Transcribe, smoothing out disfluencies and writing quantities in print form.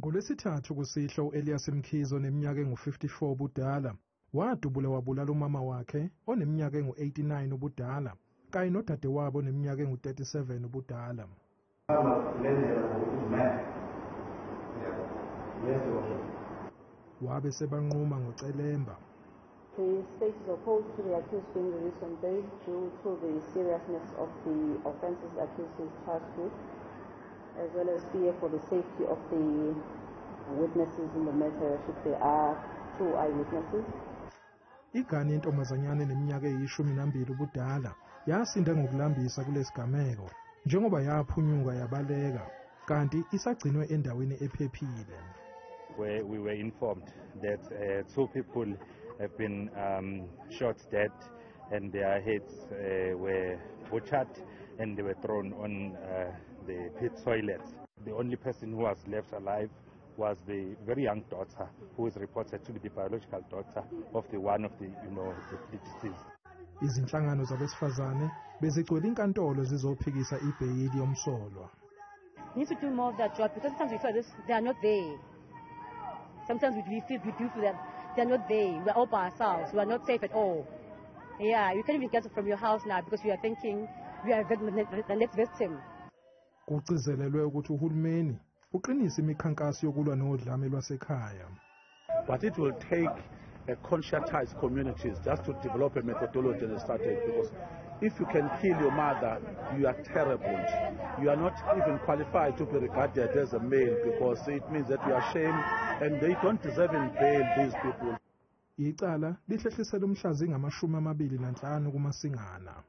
NgoLwesithathu kusihlo u-Elias Mkhize oneminyaka engu-54 ubudala wadubula wabulala umama wakhe oneminyaka engu-89 ubudala kanye nodadewabo oneminyaka engu-37 ubudala. Wabe sebanquma ngocelemba. The state is opposed to the accused being released on bail due to the seriousness of the offences the accused is charged with, as well as fear for the safety of the witnesses in the matter if there are true eyewitnesses. Igane yentombazanyana eneminyaka eyi-12 ubudala yasinda ngokulambisa kulesigameko njengoba yaphunyuka yabaleka kanti isagcinwe endaweni ephephile. Where we were informed that two people have been shot dead and their heads were butchered and they were thrown on the pit toilet. The only person who was left alive was the very young daughter, who is reported to be the biological daughter of one of the deceased. Izinhlangano zabesifazane bezigcwele inkantolo zizophikisa ibheyili yomsolwa. We need to do more of that job because sometimes we feel this, they are not there. Sometimes we do feel that they are not there. We are all by ourselves. We are not safe at all. Yeah, you can't even get from your house now because we are thinking we are the next victim. Kugcizelelwe ukuthi uhulumeni uqinise imikhankaso yokulwa nodlame lwasekhaya. But it will take a conscientized communities just to develop a methodology and a strategy, because if you can kill your mother, you are terrible. You are not even qualified to be regarded as a male because it means that you are ashamed and they don't deserve in bail, these people. Icala lihlehlisela umhlazi engamashumi 25 kuMasingana.